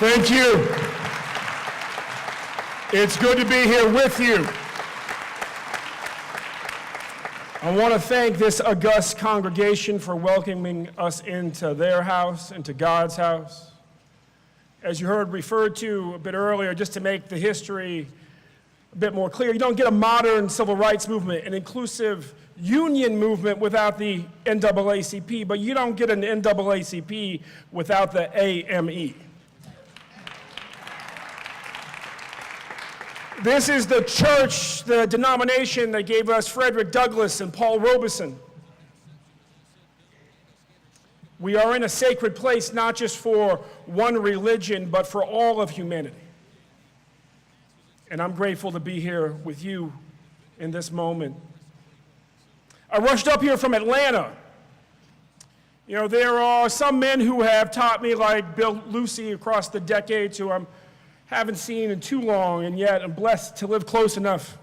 Thank you. It's good to be here with you. I want to thank this august congregation for welcoming us into their house, into God's house. As you heard referred to a bit earlier, just to make the history a bit more clear, you don't get a modern civil rights movement, an inclusive union movement without the NAACP, but you don't get an NAACP without the AME. This is the church, the denomination that gave us Frederick Douglass and Paul Robeson. We are in a sacred place, not just for one religion, but for all of humanity. And I'm grateful to be here with you in this moment. I rushed up here from Atlanta. You know, there are some men who have taught me, like Bill Lucy across the decades, who I haven't seen in too long, and yet I'm blessed to live close enough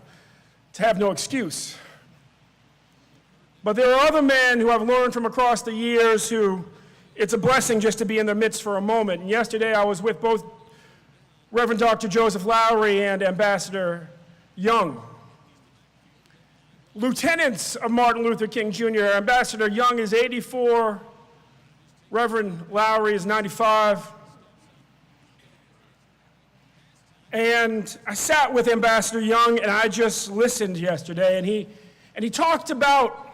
to have no excuse. But there are other men who I've learned from across the years who it's a blessing just to be in their midst for a moment. And yesterday I was with both Reverend Dr. Joseph Lowry and Ambassador Young, lieutenants of Martin Luther King Jr. Ambassador Young is 84, Reverend Lowry is 95. And I sat with Ambassador Young and I just listened yesterday, and he talked about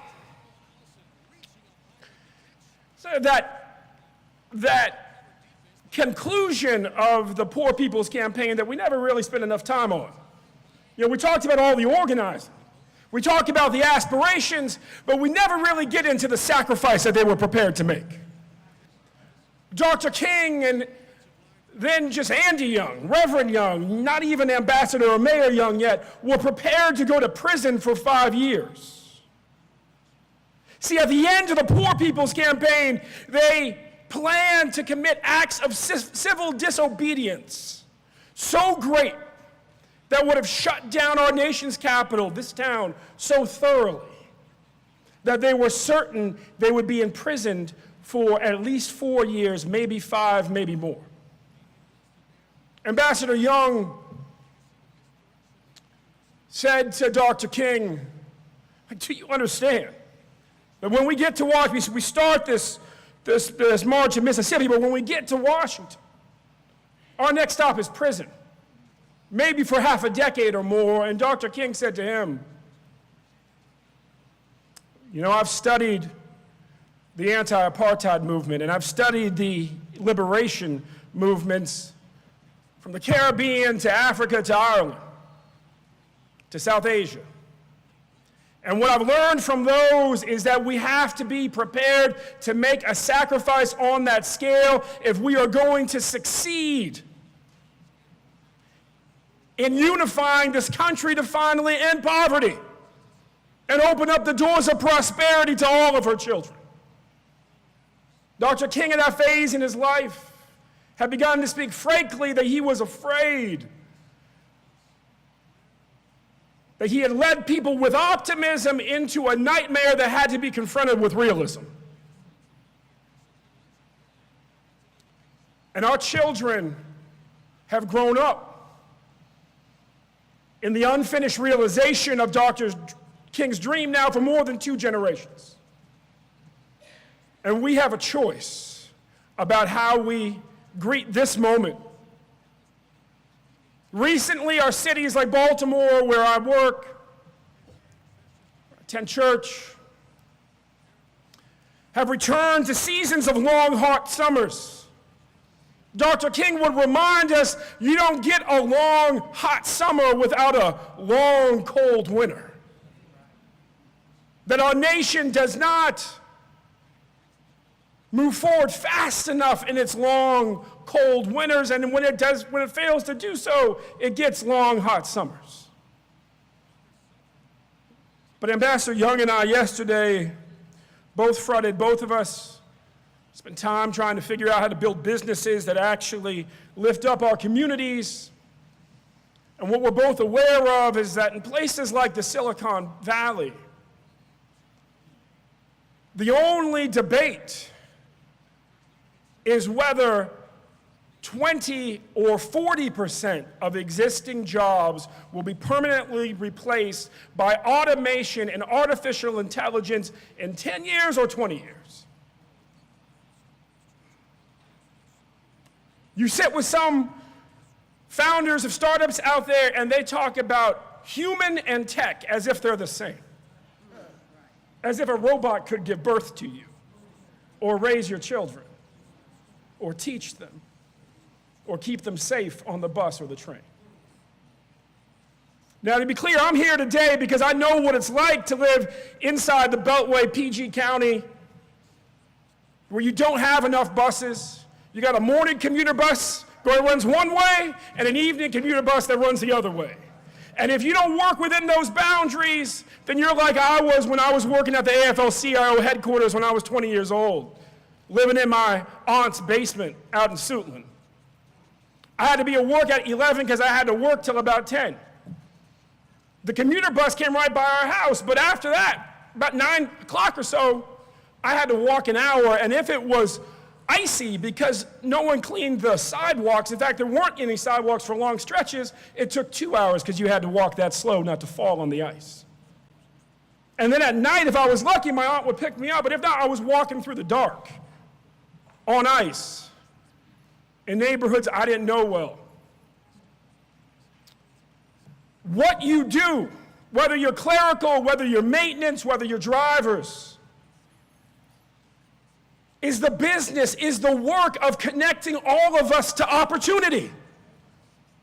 that conclusion of the Poor People's Campaign that we never really spent enough time on. You know, we talked about all the organizing. We talk about the aspirations, but we never really get into the sacrifice that they were prepared to make. Dr. King and then just Andy Young, Reverend Young, not even Ambassador or Mayor Young yet, were prepared to go to prison for 5 years. See, at the end of the Poor People's Campaign, they planned to commit acts of civil disobedience so great that would have shut down our nation's capital, this town, so thoroughly that they were certain they would be imprisoned for at least 4 years, maybe 5, maybe more. Ambassador Young said to Dr. King, do you understand that when we get to Washington, we start this march in Mississippi, but when we get to Washington, our next stop is prison, maybe for half a decade or more. And Dr. King said to him, you know, I've studied the anti-apartheid movement, and I've studied the liberation movements from the Caribbean to Africa to Ireland to South Asia. And what I've learned from those is that we have to be prepared to make a sacrifice on that scale if we are going to succeed in unifying this country to finally end poverty and open up the doors of prosperity to all of her children. Dr. King, at that phase in his life, had begun to speak frankly that he was afraid, that he had led people with optimism into a nightmare that had to be confronted with realism. And our children have grown up in the unfinished realization of Dr. King's dream now for more than 2 generations. And we have a choice about how we greet this moment. Recently, our cities like Baltimore, where I work, attend church, have returned to seasons of long, hot summers. Dr. King would remind us, you don't get a long, hot summer without a long, cold winter. That our nation does not move forward fast enough in its long, cold winters, and when it fails to do so, it gets long, hot summers. But Ambassador Young and I yesterday both of us spent time trying to figure out how to build businesses that actually lift up our communities. And what we're both aware of is that in places like the Silicon Valley, the only debate is whether 20 or 40% of existing jobs will be permanently replaced by automation and artificial intelligence in 10 years or 20 years. You sit with some founders of startups out there and they talk about human and tech as if they're the same. As if a robot could give birth to you, or raise your children, or teach them, or keep them safe on the bus or the train. Now, to be clear, I'm here today because I know what it's like to live inside the Beltway, PG County, where you don't have enough buses. You got a morning commuter bus that runs one way, and an evening commuter bus that runs the other way. And if you don't work within those boundaries, then you're like I was when I was working at the AFL-CIO headquarters when I was 20 years old, living in my aunt's basement out in Suitland. I had to be at work at 11 because I had to work till about 10. The commuter bus came right by our house, but after that, about 9 o'clock or so, I had to walk an hour, and if it was icy because no one cleaned the sidewalks, in fact, there weren't any sidewalks for long stretches, it took 2 hours because you had to walk that slow not to fall on the ice. And then at night, if I was lucky, my aunt would pick me up, but if not, I was walking through the dark on ice in neighborhoods I didn't know well. What you do, whether you're clerical, whether you're maintenance, whether you're drivers, is the business, is the work of connecting all of us to opportunity.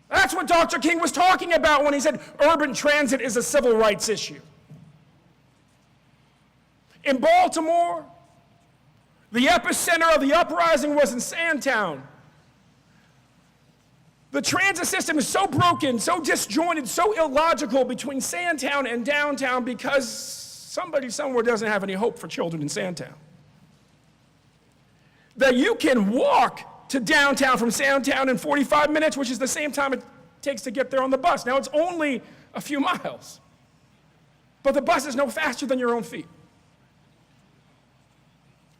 That's what Dr. King was talking about when he said urban transit is a civil rights issue. In Baltimore, the epicenter of the uprising was in Sandtown. The transit system is so broken, so disjointed, so illogical between Sandtown and downtown because somebody somewhere doesn't have any hope for children in Sandtown. That you can walk to downtown from Sandtown in 45 minutes, which is the same time it takes to get there on the bus. Now, it's only a few miles, but the bus is no faster than your own feet.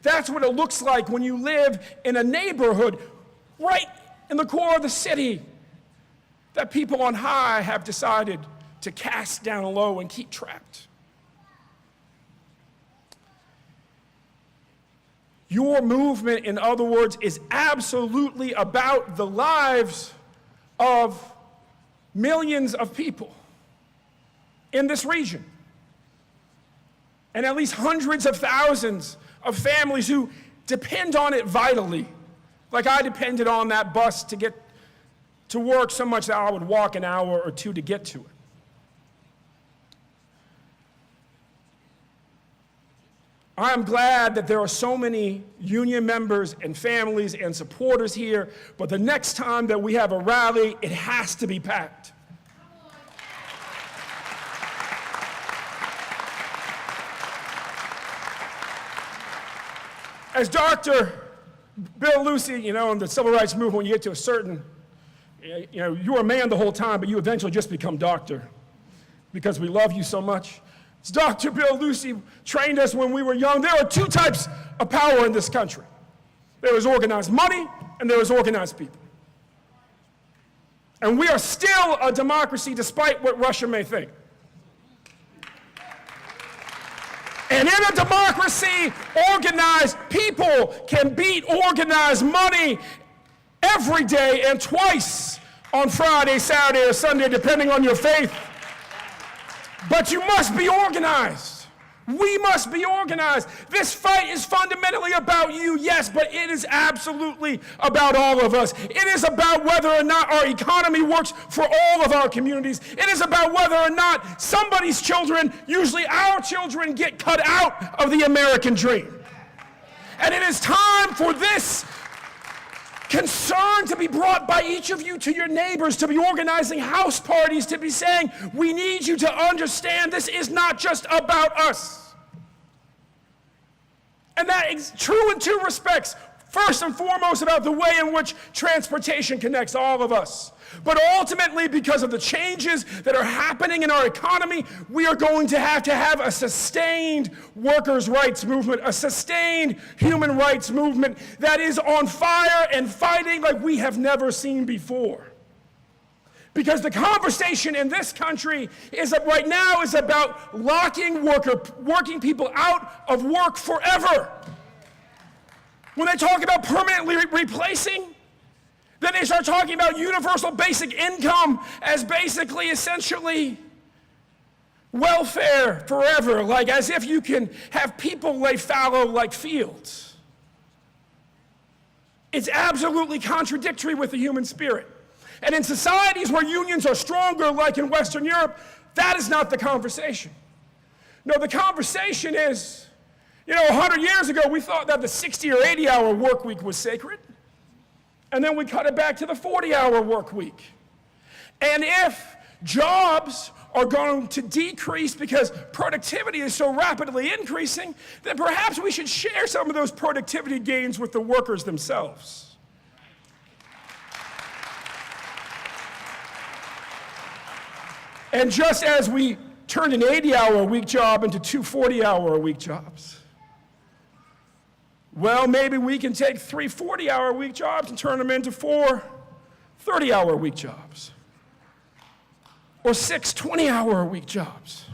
That's what it looks like when you live in a neighborhood right in the core of the city that people on high have decided to cast down low and keep trapped. Your movement, in other words, is absolutely about the lives of millions of people in this region, and at least hundreds of thousands of families who depend on it vitally. Like I depended on that bus to get to work so much that I would walk an hour or two to get to it. I am glad that there are so many union members and families and supporters here, but the next time that we have a rally, it has to be packed. As Dr. Bill Lucy, in the civil rights movement, when you get to a certain, you were a man the whole time, but you eventually just become doctor because we love you so much. As Dr. Bill Lucy trained us when we were young, there are two types of power in this country. There is organized money and there is organized people. And we are still a democracy despite what Russia may think. And in a democracy, organized people can beat organized money every day and twice on Friday, Saturday, or Sunday, depending on your faith. But you must be organized. We must be organized. This fight is fundamentally about you, yes, but it is absolutely about all of us. It is about whether or not our economy works for all of our communities. It is about whether or not somebody's children, usually our children, get cut out of the American dream. And it is time for this concern to be brought by each of you to your neighbors, to be organizing house parties, to be saying, we need you to understand this is not just about us. And that is true in two respects. First and foremost about the way in which transportation connects all of us. But ultimately, because of the changes that are happening in our economy, we are going to have a sustained workers' rights movement, a sustained human rights movement that is on fire and fighting like we have never seen before. Because the conversation in this country right now is about locking working people out of work forever. When they talk about permanently replacing, then they start talking about universal basic income as basically, essentially, welfare forever, like as if you can have people lay fallow like fields. It's absolutely contradictory with the human spirit. And in societies where unions are stronger, like in Western Europe, that is not the conversation. No, the conversation is, 100 years ago, we thought that the 60 or 80-hour work week was sacred. And then we cut it back to the 40-hour work week. And if jobs are going to decrease because productivity is so rapidly increasing, then perhaps we should share some of those productivity gains with the workers themselves. And just as we turned an 80-hour-a-week job into 2 40-hour-a-week jobs, well, maybe we can take 3 40-hour-a-week jobs and turn them into 4 30-hour-a-week jobs. Or 6 20-hour-a-week jobs.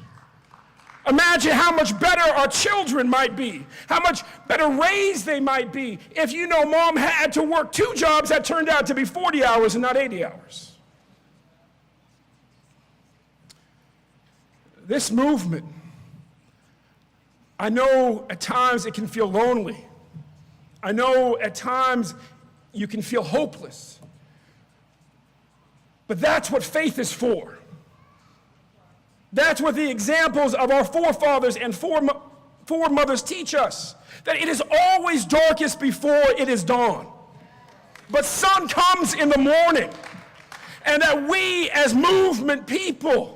Imagine how much better our children might be, how much better raised they might be if mom had to work 2 jobs that turned out to be 40 hours and not 80 hours. This movement, I know at times it can feel lonely. I know at times you can feel hopeless. But that's what faith is for. That's what the examples of our forefathers and foremothers teach us. That it is always darkest before it is dawn. But sun comes in the morning. And that we as movement people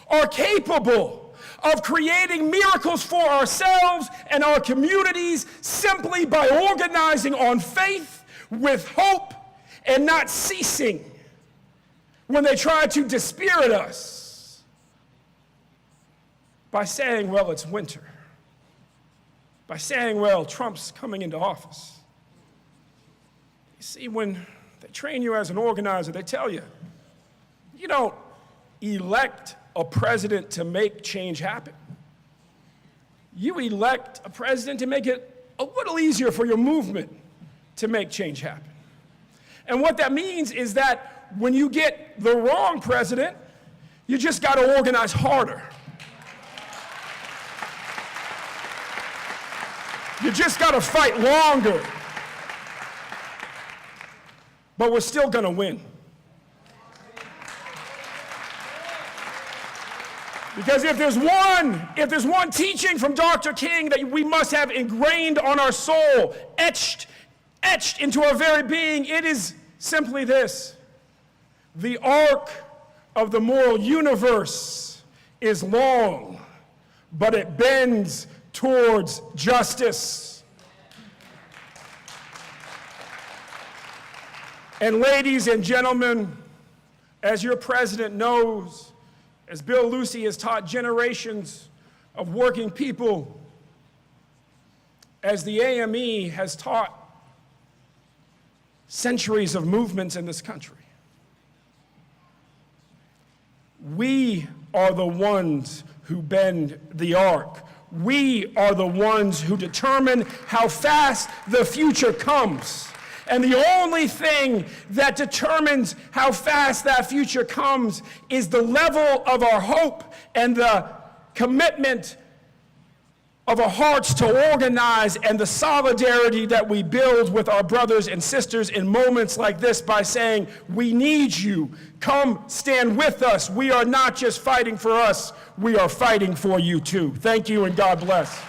are capable of creating miracles for ourselves and our communities simply by organizing on faith with hope and not ceasing when they try to dispirit us by saying, well, it's winter, by saying, well, Trump's coming into office. You see, when they train you as an organizer, they tell you, you don't elect a president to make change happen. You elect a president to make it a little easier for your movement to make change happen. And what that means is that when you get the wrong president, you just got to organize harder. You just got to fight longer. But we're still going to win. Because if there's one teaching from Dr. King that we must have ingrained on our soul, etched into our very being, it is simply this: the arc of the moral universe is long, but it bends towards justice. And ladies and gentlemen, as your president knows, as Bill Lucy has taught generations of working people, as the AME has taught centuries of movements in this country, we are the ones who bend the arc. We are the ones who determine how fast the future comes. And the only thing that determines how fast that future comes is the level of our hope and the commitment of our hearts to organize and the solidarity that we build with our brothers and sisters in moments like this by saying, we need you. Come stand with us. We are not just fighting for us, we are fighting for you too. Thank you and God bless.